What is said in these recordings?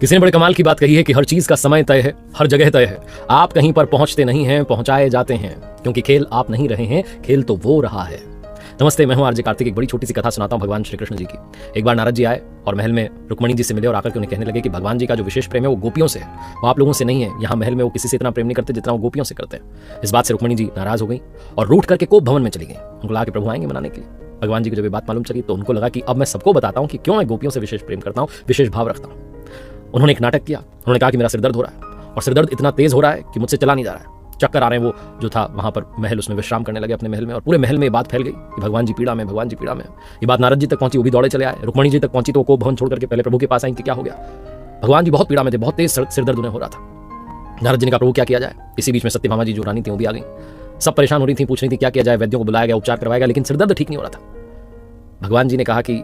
किसी ने बड़े कमाल की बात कही है कि हर चीज का समय तय है, हर जगह तय है। आप कहीं पर पहुंचते नहीं हैं, पहुंचाए जाते हैं, क्योंकि खेल आप नहीं रहे हैं, खेल तो वो रहा है। नमस्ते, मैं हूं आरजे कार्तिक। एक बड़ी छोटी सी कथा सुनाता हूं भगवान श्री कृष्ण जी की। एक बार नारद जी आए और महल में रुक्मणी जी से मिले और आकर के उन्हें कहने लगे कि भगवान जी का जो विशेष प्रेम है वो गोपियों से है, वो आप लोगों से नहीं है। यहाँ महल में वो किसी से इतना प्रेम नहीं करते जितना वो गोपियों से करते हैं। इस बात से रुक्मणी जी नाराज हो गई और रूठ करके कोप भवन में चली गई। उनको लगा कि प्रभु आएंगे मनाने के लिए। भगवान जी को जब ये बात मालूम चली तो उनको लगा कि अब मैं सबको बताता हूँ कि क्यों मैं गोपियों से विशेष प्रेम करता हूँ, विशेष भाव रखता हूँ। उन्होंने एक नाटक किया। उन्होंने कहा कि मेरा सिर दर्द हो रहा है और सिर दर्द इतना तेज हो रहा है कि मुझसे चला नहीं जा रहा है, चक्कर आ रहे हैं। वो जो था वहां पर महल, उसमें विश्राम करने लगे अपने महल में, और पूरे महल में ये बात फैल गई कि भगवान जी पीड़ा में, भगवान जी पीड़ा में। ये बात नारद जी तक पहुंची, वो भी दौड़े चले आए। रुक्मणी जी तक पहुंची तो कोप भवन छोड़ करके पहले प्रभु के पास आई कि क्या हो गया। भगवान जी बहुत पीड़ा में थे, बहुत तेज सिर दर्द उन्हें हो रहा था। नारद जी ने कहा प्रभु क्या किया जाए। इसी बीच में सत्यभामा जी जो रानी थी वो भी आ गई। सब परेशान हो रही थी, पूछ रही थी क्या किया जाए। वैद्यों को बुलाया गया, उपचार करवाया गया, लेकिन सिर दर्द ठीक नहीं हो रहा था। भगवान जी ने कहा कि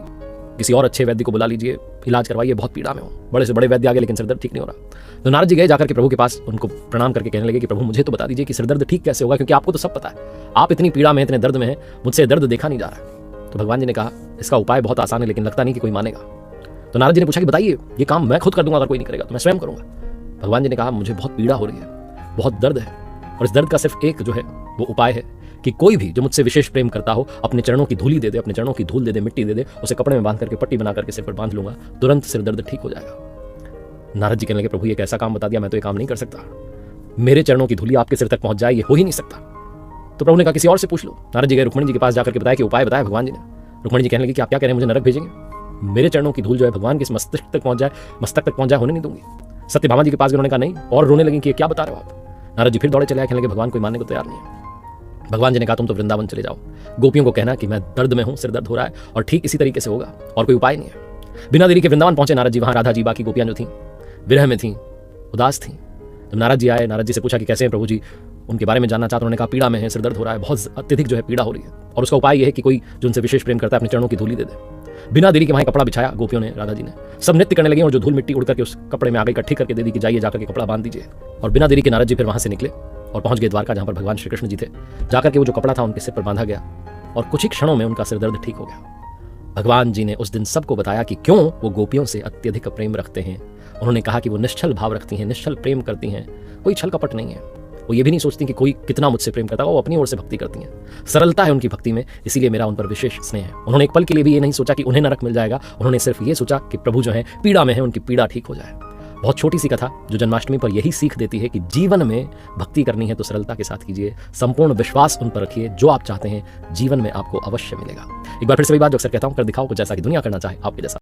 किसी और अच्छे वैद्य को बुला लीजिए, इलाज करवाइए, बहुत पीड़ा में हो। बड़े से बड़े वैद्य आ गए लेकिन सिरदर्द ठीक नहीं हो रहा। तो नारद जी गए, जाकर के प्रभु के पास उनको प्रणाम करके कहने लगे कि प्रभु मुझे तो बता दीजिए कि सिरदर्द ठीक कैसे होगा, क्योंकि आपको तो सब पता है, आप इतनी पीड़ा में, इतने दर्द में हैं, मुझसे दर्द देखा नहीं जा रहा है। तो भगवान जी ने कहा इसका उपाय बहुत आसान है, लेकिन लगता नहीं कि कोई मानेगा। तो नारद जी ने पूछा कि बताइए, ये काम मैं खुद कर दूंगा, अगर कोई नहीं करेगा तो मैं स्वयं करूंगा। भगवान जी ने कहा मुझे बहुत पीड़ा हो रही है, बहुत दर्द है, और इस दर्द का सिर्फ एक जो है वो उपाय है कि कोई भी जो मुझसे विशेष प्रेम करता हो अपने चरणों की धूली दे दे, अपने चरणों की धूल दे दे, मिट्टी दे दे, उसे कपड़े में बांध करके पट्टी बना करके सिर पर बांध लूंगा, तुरंत सिर दर्द ठीक हो जाएगा। नारद जी कहने लगे प्रभु ये कैसा काम बता दिया, मैं तो ये काम नहीं कर सकता। मेरे चरणों की धूली आपके सिर तक पहुंच जाए, ये हो ही नहीं सकता। तो प्रभु ने कहा किसी और से पूछ लो। नारद जी गए, रुक्मणी जी के पास जाकर के बताया कि उपाय बताया भगवान जी ने। रुक्मणी जी कहने लगी कि आप क्या कह रहे हैं, मुझे नरक भेजेंगे? मेरे चरणों की धूल जो है भगवान के मस्तक तक पहुंच जाए, होने नहीं दूंगी। सत्यभामा जी के पास भी उन्होंने कहा नहीं, और रोने लगी कि क्या बता रहे हो आप। नारद जी फिर दौड़े चले आए, कहने लगे भगवान कोई मानने को तैयार नहीं है। भगवान जी ने कहा तुम तो वृंदावन चले जाओ, गोपियों को कहना कि मैं दर्द में हूं, सिर दर्द हो रहा है, और ठीक इसी तरीके से होगा, और कोई उपाय नहीं है। बिना देरी के वृंदावन पहुंचे नारद जी। वहां राधा जी, बाकी गोपियां जो थीं विरह में थीं, उदास थीं। जब नारद जी आए, नारद जी से पूछा कि कैसे हैं प्रभु जी, उनके बारे में जानना चाहते। उन्होंने कहा पीड़ा में है, सिर दर्द हो रहा है, बहुत अत्यधिक जो है पीड़ा हो रही है, और उसका उपाय यह है कि कोई जो उनसे विशेष प्रेम करता है अपने चरणों की धूली दे दे। बिना देरी के वहां कपड़ा बिछाया गोपियों ने, राधा जी ने। सब नृत्य करने लगे और जो धूल मिट्टी उड़ करके उस कपड़े में आ गई, इकट्ठी करके दे दी कि जाइए जाकर के कपड़ा बांध दीजिए। और बिना देरी के नारद जी फिर वहां से निकले और पहुंच गए द्वारका, जहां पर भगवान श्री कृष्ण जी थे। जाकर के वो जो कपड़ा था उनके सिर पर बांधा गया और कुछ ही क्षणों में उनका सिर दर्द ठीक हो गया। भगवान जी ने उस दिन सबको बताया कि क्यों वो गोपियों से अत्यधिक प्रेम रखते हैं। उन्होंने कहा कि वो निश्चल भाव रखती हैं, निश्चल प्रेम करती हैं, कोई छल कपट नहीं है। वो ये भी नहीं सोचती कि कोई कितना मुझसे प्रेम करता है, वो अपनी ओर से भक्ति करती हैं। सरलता है उनकी भक्ति में, इसीलिए मेरा उन पर विशेष स्नेह है। उन्होंने एक पल के लिए भी ये नहीं सोचा कि उन्हें नरक मिल जाएगा, उन्होंने सिर्फ ये सोचा कि प्रभु जो है पीड़ा में है, उनकी पीड़ा ठीक हो जाए। बहुत छोटी सी कथा जो जन्माष्टमी पर यही सीख देती है कि जीवन में भक्ति करनी है तो सरलता के साथ कीजिए, संपूर्ण विश्वास उन पर रखिए, जो आप चाहते हैं जीवन में आपको अवश्य मिलेगा। एक बार फिर से वही बात जो अक्सर कहता हूं, कर दिखाओ कुछ ऐसा कि दुनिया करना चाहे आपके जैसा।